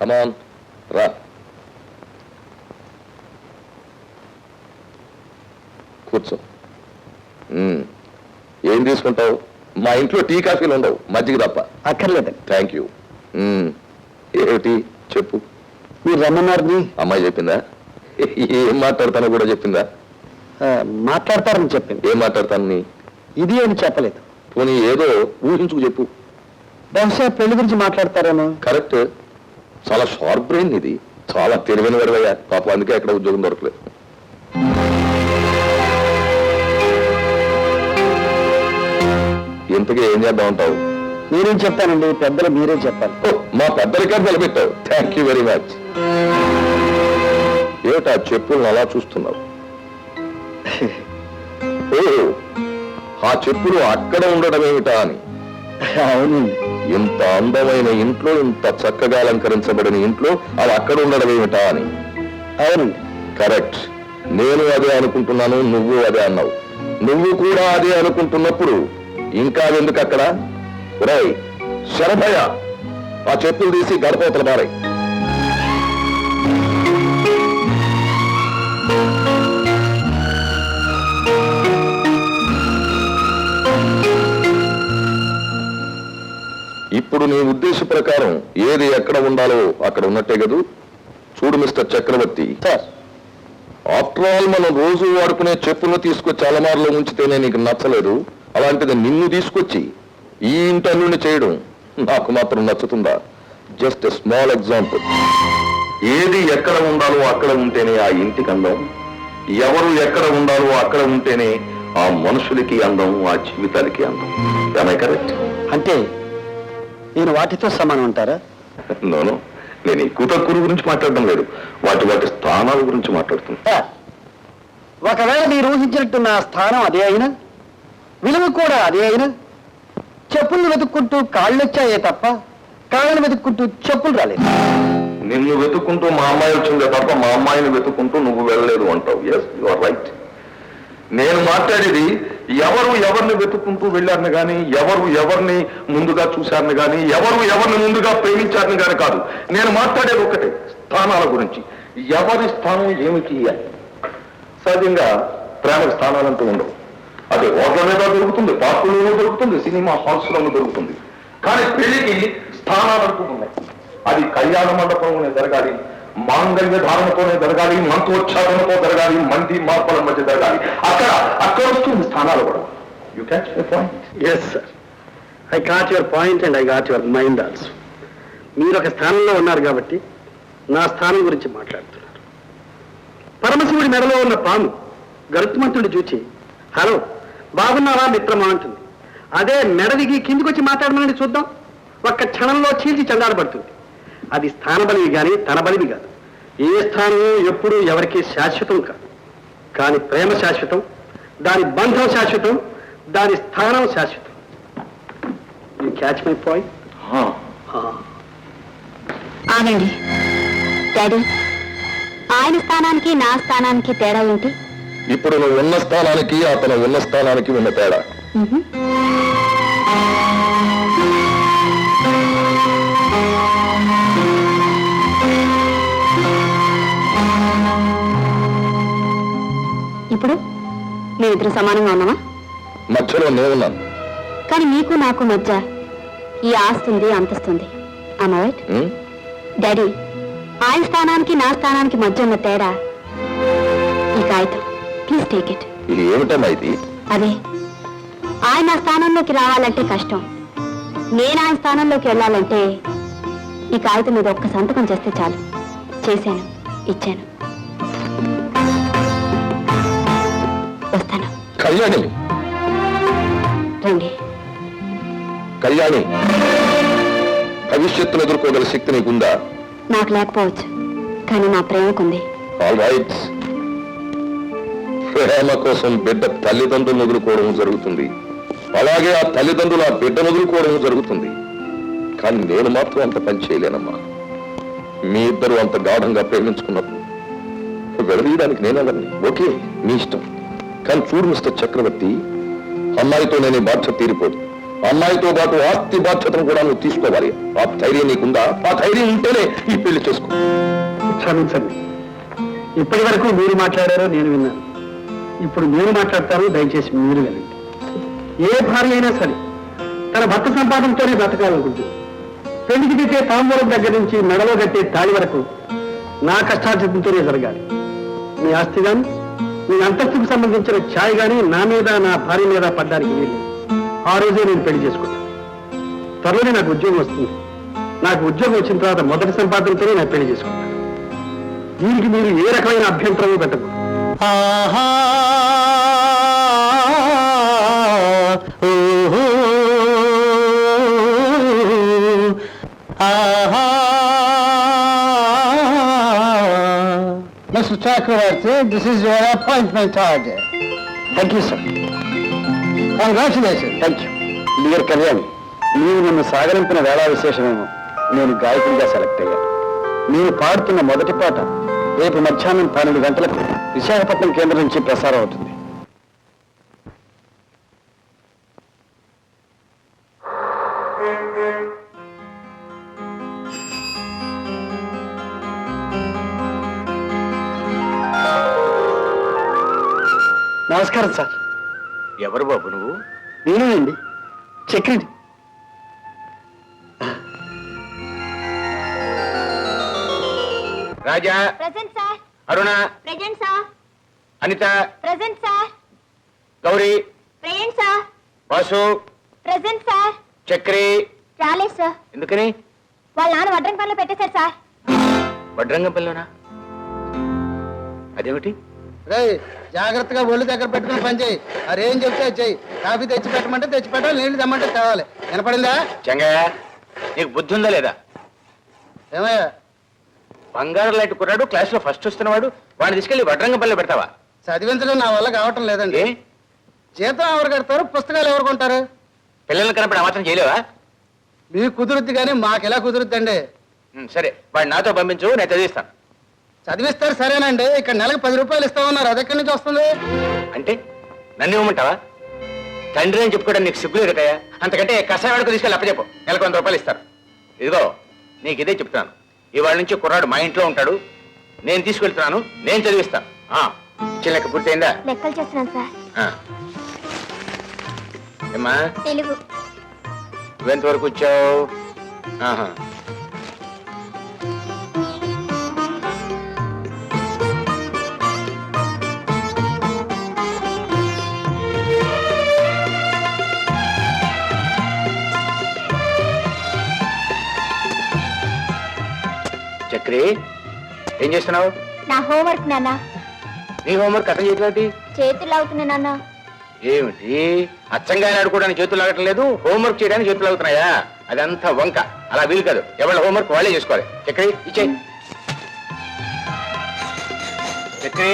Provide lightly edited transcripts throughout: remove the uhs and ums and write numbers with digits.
కమాన్ రా. కూర్చో. ఏం తీసుకుంటావు? మా ఇంట్లో టీ కాఫీలు ఉండవు, మజ్జిగ తప్ప. అక్కర్లేదండి. Thank you. ఏమిటి చెప్పు. మీరు రమ్మన్నారని అమ్మాయి చెప్పిందా? ఏం మాట్లాడతానో కూడా చెప్పిందా? మాట్లాడతారని చెప్పింది. ఏం మాట్లాడతానని? ఇది అని చెప్పలేదు. పోనీ ఏదో ఊహించుకు చెప్పు. బహుశా పెళ్లి గురించి మాట్లాడతారేమో. కరెక్ట్. చాలా షార్ప్ బ్రెయిన్ ఇది. చాలా తెలివైన వాడివయ్యా. పాప అందుకే ఎక్కడ ఉద్యోగం దొరకలేదు. ఇంతకీ ఏం చేద్దాం అంటావు? మీరేం చెప్తానండి, పెద్దలు మీరే చెప్పాలి. మా పెద్దలకే నిలబెట్టావు. Thank you very much. ఏమిటా చెప్పులను అలా చూస్తున్నావు? ఓ, ఆ చెప్పులు అక్కడ ఉండడం ఏమిటా అని. అవునండి. ఇంత అందమైన ఇంట్లో, ఇంత చక్కగా అలంకరించబడిన ఇంట్లో అవి అక్కడ ఉండడం ఏమిటా అని. అవునండి. కరెక్ట్. నేను అదే అనుకుంటున్నాను, నువ్వు అదే అన్నావు. నువ్వు కూడా అదే అనుకుంటున్నప్పుడు ఇంకా ఎందుకు అక్కడ? రై శరభయ్య, ఆ చెప్పులు తీసి గడపవతల మారాయి. ఇప్పుడు నీ ఉద్దేశ ప్రకారం ఏది ఎక్కడ ఉండాలో అక్కడ ఉన్నట్టే కదూ? చూడు మిస్టర్ చక్రవర్తి, ఆఫ్టర్ ఆల్ మనం రోజు వాడుకునే చెప్పులను తీసుకొచ్చి అలమారులో ఉంచితేనే నీకు నచ్చలేదు. అలాంటిది నిన్ను తీసుకొచ్చి ఈ ఇంటర్వ్యూని చేయడం నాకు మాత్రం నచ్చుతుందా? Just a small example. ఏది ఎక్కడ ఉండాలో అక్కడ ఉంటేనే ఆ ఇంటికి అందం. ఎవరు ఎక్కడ ఉండాలో అక్కడ ఉంటేనే ఆ మనుషులకి అందం, ఆ జీవితాలకి అందం. కరెక్ట్? అంటే నేను వాటితో సమానం అంటారా? నోను, నేను ఎక్కువ తక్కువ గురించి మాట్లాడడం లేదు, వాటి వాటి స్థానాల గురించి మాట్లాడుతున్నా. ఒకవేళ మీరు ఊహించినట్టు నా స్థానం అదే అయినా, విలువ కూడా అదే అయినా, చెప్పుల్ని వెతుక్కుంటూ కాళ్ళు వచ్చాయే తప్ప కాళ్ళని వెతుక్కుంటూ చెప్పులు రాలేదు. నిన్ను వెతుక్కుంటూ మా అమ్మాయి వచ్చిందే తప్ప మా అమ్మాయిని వెతుక్కుంటూ నువ్వు వెళ్ళలేదు అంటావు. Yes, you are right. నేను మాట్లాడేది ఎవరు ఎవరిని వెతుక్కుంటూ వెళ్ళారని కానీ, ఎవరు ఎవరిని ముందుగా చూశారని కానీ, ఎవరు ఎవరిని ముందుగా ప్రేమించారని కానీ కాదు. నేను మాట్లాడేది ఒకటే, స్థానాల గురించి. ఎవరి స్థానం ఏమిటి అని. సహజంగా ప్రేమకు స్థానాలంటూ ఉండవు. అది హోటల్ మీద దొరుకుతుంది, పార్కులోనూ దొరుకుతుంది, సినిమా హాల్స్ లోనూ దొరుకుతుంది. కానీ పెళ్లికి స్థానాలంటూ ఉన్నాయి. అది కళ్యాణ మండపంలోనే జరగాలి, మాంగళ్య ధారణతోనే జరగాలి, మంత్రోచ్చారణతో జరగాలి, మంది మార్పుల మధ్య జరగాలి. అక్కడ వస్తుంది స్థానాలు కూడా. You catch my point? Yes sir, I got your point and I got your mind also. మీరు ఒక స్థానంలో ఉన్నారు కాబట్టి నా స్థానం గురించి మాట్లాడుతున్నారు. పరమశివుడి మెడలో ఉన్న పాము గరుత్మంతుడి చూచి హలో బాగున్నావా మిత్రమా అంటుంది. అదే మెడదిగి కిందికి వచ్చి మాట్లాడమని చూద్దాం, ఒక్క క్షణంలో చీల్చి చండాడబడుతుంది. అది స్థాన బలివి కానీ తన బలివి కాదు. ఏ స్థానము ఎప్పుడు ఎవరికి శాశ్వతం కాదు. కానీ ప్రేమ శాశ్వతం, దాని బంధం శాశ్వతం, దాని స్థానం శాశ్వతం. You catch my point? ఆగండి డాడీ, ఆయన స్థానానికి నా స్థానానికి తేడా ఏంటి? ఇప్పుడు నువ్వు ఉన్న స్థానానికి అతను ఉన్న స్థానానికి ఉన్న తేడా. ఇప్పుడు మేమిద్దరు సమానంగా ఉన్నామా? మధ్యలో నేనున్నాను. కానీ మీకు నాకు మధ్య ఈ ఆస్తుంది అంతస్తుంది. am I right? డాడీ, ఆయన స్థానానికి నా స్థానానికి మధ్య ఉన్న తేడా ఈ కాగితం. Please take it. ఇది ఏమిటమ్మా ఇది? అదే, ఆయన నా స్థానంలోకి రావాలంటే కష్టం, నేను ఆయన స్థానంలోకి వెళ్ళాలంటే ఈ కాగితం మీద ఒక్క సంతకం చేస్తే చాలు. చేశాను, ఇచ్చాను. వస్తాను. కళ్యాణి, రండి. కళ్యాణి, భవిష్యత్తును ఎదుర్కోగల శక్తి నీకుందా? నాకు లేకపోవచ్చు, కానీ నా ప్రేమకుంది. All right. ప్రేమ కోసం బిడ్డ తల్లిదండ్రులను వదులుకోవడం జరుగుతుంది, అలాగే ఆ తల్లిదండ్రులు ఆ బిడ్డను వదులుకోవడం జరుగుతుంది. కానీ నేను మాత్రం అంత పని చేయలేనమ్మా. మీ ఇద్దరు అంత గాఢంగా ప్రేమించుకున్నప్పుడు విడదీయడానికి నేనెవరిని? ఓకే, మీ ఇష్టం. కానీ చూడు మిస్టర్ చక్రవర్తి, అమ్మాయితో నేను బాధ్యత తీరిపోదు. అమ్మాయితో పాటు ఆస్తి బాధ్యతను కూడా నువ్వు తీసుకోవాలి. ఆ ధైర్యం నీకుందా? ఆ ధైర్యం ఉంటేనే ఈ పెళ్లి చేసుకో. క్షమించండి, ఇప్పటి వరకు మీరు మాట్లాడారో నేను విన్నాను. ఇప్పుడు నేను మాట్లాడతాను, దయచేసి మీరు వినండి. ఏ భార్య అయినా సరే తన భర్త సంపాదనతోనే బ్రతకాలనుకుంటుంది. పెళ్లికి పెట్టే తాంబూలం దగ్గర నుంచి మెడలో కట్టే తాళి వరకు నా కష్టార్జితంతోనే జరగాలి. మీ ఆస్తి గాని మీ అంతస్తుకు సంబంధించిన ఛాయ్ గాని నా మీద నా భార్య మీద పడ్డానికి వీలు. ఆ రోజే నేను పెళ్లి చేసుకున్నాను. త్వరలోనే నాకు ఉద్యోగం వస్తుంది. నాకు ఉద్యోగం వచ్చిన తర్వాత మొదటి సంపాదనతోనే నేను పెళ్లి చేసుకుంటాను. దీనికి మీరు ఏ రకమైన అభ్యంతరం పెట్టకూడదు. Mr. Chakravarti, this is your appointment order. Thank you sir. Congratulations. Thank you. Dear Kalyani, మీరు నన్ను సాగరింపిన వేళా విశేషమేమో నేను గాయకుడిగా సెలెక్ట్ అయ్యాను. నేను పాడుతున్న మొదటి పాట రేపు మధ్యాహ్నం 12 గంటలకు విశాఖపట్నం కేంద్రం నుంచి ప్రసారం అవుతుంది. నమస్కారం సార్. ఎవరు బాబు నువ్వు? నేనేనండి, చక్రిని. Raja, present sir. Aruna, present sir. Anitha, present sir. Gowri, present sir. Vasu, present sir. Chakri. రాలేదు సార్. ఎందుకని? వాళ్ళ నాన్న వడ్రంగి పనిలో పెట్టేశారు సార్. వడ్రంగంపల్లిలోనా? అదేమిటి? జాగ్రత్తగా ఒళ్ళు దగ్గర పెట్టుకుని పని చేయి. అరేం చెప్తే చెయ్యి. కాఫీ తెచ్చి పెట్టమంటే తెచ్చి పెట్టాలి, నీళ్ళు తెమ్మంటే తేవాలి. వినపడిందా? చెంగయ్య, నీకు బుద్ధి ఉందా లేదా? ఏమయ్యా, బంగారు లాంటి కుర్రాడు క్లాస్ లో ఫస్ట్ వస్తున్నవాడు, వాడిని తీసుకెళ్లి వడ్రంగంపల్లిలో పెడతావా? చదివించడం నా వల్ల కావటం లేదండి. ఏ జీతం ఎవరు కడతారు, పుస్తకాలు ఎవరు కొంటారు? పిల్లల్ని కనపడి ఆ మాత్రం చేయలేవా? మీకు కుదురుద్ది కానీ మాకెలా కుదురుద్దండి? సరే, వాడిని నాతో పంపించు, నేను చదివిస్తాను. చదివిస్తారు సరేనండి, ఇక్కడ నెలకు 10 రూపాయలు ఇస్తామన్నారు. అది ఎక్కడి నుంచి వస్తుంది? అంటే నన్ను ఇవ్వమంటావా? తండ్రి అని చెప్పుకోవడం నీకు సిగ్గులేదు కదయ్యా. అంతకంటే కషాయ వాడికి తీసుకెళ్ళి అప్పచెప్పు, నెలకు 100 రూపాయలు ఇస్తారు. ఇదిగో నీకు ఇదే చెప్తున్నాను, ఇవాళ నుంచి కుర్రాడు మా ఇంట్లో ఉంటాడు, నేను తీసుకెళ్తున్నాను, నేను చదివిస్తాను. చిన్న లెక్క పూర్తయిందా? లెక్కలు చేస్తున్నాను సార్. ఏమ్మా, తెలుగు. నువ్వెంతవరకు వచ్చావు? చక్రి, ఏం చేస్తున్నావు? నా హోంవర్క్ నాన్న. నీ హోంవర్క్ అర్థం చేయట్లేదు. చేతులు అవుతున్నాయి నాన్న. ఏమిటి, అచ్చంగా ఆడుకోవడానికి చేతులు లాగటం లేదు, హోంవర్క్ చేయడానికి చేతులు అవుతున్నాయా? అదంతా వంక, అలా వీలు కాదు. ఎవరి హోంవర్క్ వాళ్ళే చేసుకోవాలి. చక్రి, ఇచ్చే. చక్రి,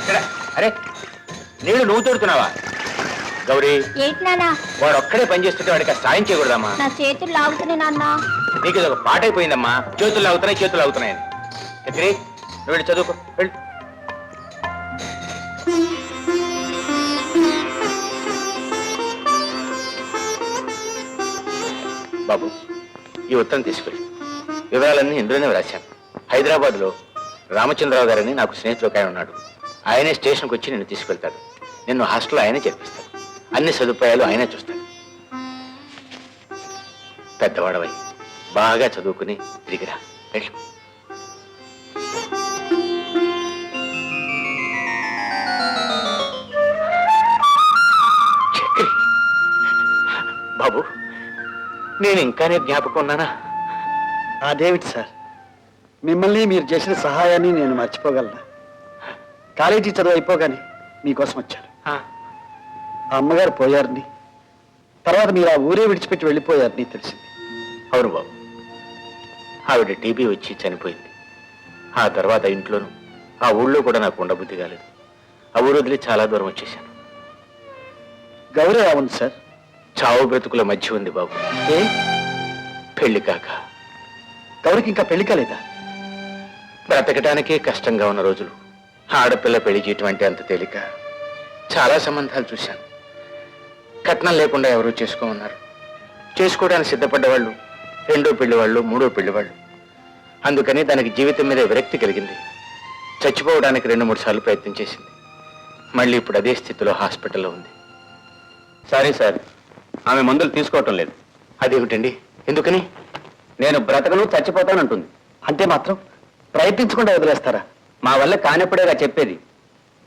ఎక్కడ? అరే, నీళ్ళు నువ్వు తోడుతున్నావా? గౌరీ, ఏంటి నాన్న? వాడు ఒక్కడే పని చేస్తుంటే వాడికి సాయం చేయకూడదమ్మా. నా చేతులు లాగుతున్నాయి నాన్న. నీకు ఇది ఒక పాట అయిపోయిందమ్మా, చేతులు అవుతున్నాయి చేతులు అవుతున్నాయని. చక్రి, నువ్వు వెళ్ళి చదువుకో, వెళ్ళు. బాబు, ఈ ఉత్తరం తీసుకెళ్ళి వివరాలన్నీ ఇందులోనే వ్రాశాను. హైదరాబాద్లో రామచంద్రరావు గారని నాకు స్నేహితుడు ఒక ఆయన ఉన్నాడు. ఆయనే స్టేషన్కి వచ్చి నిన్ను తీసుకెళ్తాడు. నిన్ను హాస్టల్లో ఆయనే చేర్పిస్తాడు. అన్ని సదుపాయాలు ఆయనే చూస్తాడు. పెద్దవాడవై బాగా చదువుకుని తిరిగిరా, వెళ్ళు. చక్రి, బాబు, నేను ఇంకానే జ్ఞాపకం ఉన్నానా? అదేమిటి సార్, మిమ్మల్ని మీరు చేసిన సహాయాన్ని నేను మర్చిపోగలనా? కాలేజీ చదువు అయిపోగానే మీకోసం వచ్చాను. ఆ, ఆ అమ్మగారు పోయారని, తర్వాత మీరు ఆ ఊరే విడిచిపెట్టి వెళ్ళిపోయారని తెలిసింది. అవును బాబు, ఆవిడ టీబీ వచ్చి చనిపోయింది. ఆ తర్వాత ఇంట్లోనూ ఆ ఊళ్ళో కూడా నాకు ఉండబుద్ధి కాలేదు. ఆ ఊరు వదిలి చాలా దూరం వచ్చేసాను. గౌరీ అవును సార్. చావు బ్రతుకుల మధ్య ఉంది బాబు. ఏ పెళ్లి కాక. గౌరికి ఇంకా పెళ్లి కాలేదా? బ్రతకడానికే కష్టంగా ఉన్న రోజులు ఆడపిల్ల పెళ్లి చేయటం అంటే అంత తేలిక. చాలా సంబంధాలు చూశాను, కట్నం లేకుండా ఎవరూ చేసుకోమన్నారు. చేసుకోవడానికి సిద్ధపడ్డవాళ్ళు రెండో పెళ్లివాళ్ళు మూడో పెళ్లివాళ్ళు. అందుకని దానికి జీవితం మీద విరక్తి కలిగింది. చచ్చిపోవడానికి 2-3 సార్లు ప్రయత్నం చేసింది. మళ్ళీ ఇప్పుడు అదే స్థితిలో హాస్పిటల్లో ఉంది. సారీ సార్, ఆమె మందులు తీసుకోవటం లేదు. అదేమిటండి, ఎందుకని? నేను బ్రతకను చచ్చిపోతానంటుంది. అంటే మాత్రం ప్రయత్నించకుండా వదిలేస్తారా? మా వల్ల కానప్పుడేగా చెప్పేది.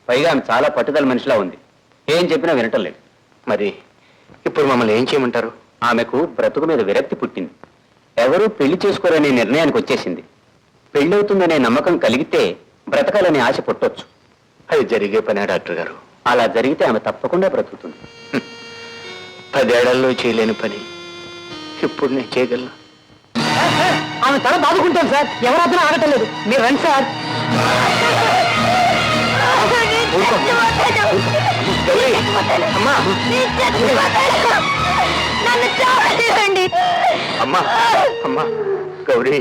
పైగా ఆమె చాలా పట్టుదల మనిషిలా ఉంది. ఏం చెప్పినా వినటం లేదు. మరి ఇప్పుడు మమ్మల్ని ఏం చేయమంటారు? ఆమెకు బ్రతుకు మీద విరక్తి పుట్టింది. ఎవరూ పెళ్లి చేసుకోరనే నిర్ణయానికి వచ్చేసింది. పెళ్ళవుతుందనే నమ్మకం కలిగితే బ్రతకాలనే ఆశ పుట్టొచ్చు. అది జరిగే పనే డాక్టర్ గారు. అలా జరిగితే ఆమె తప్పకుండా బ్రతుకుతుంది. 10 ఏళ్లలో చేయలేని పని ఇప్పుడు నేను చేయగలను. ఆమె తల బాదుకుంటాను సార్, ఎవరన్నా ఆగటం లేదు. మీరు రండి సార్. అమ్మా నన్ను చావండి. అమ్మా అమ్మా గౌరీ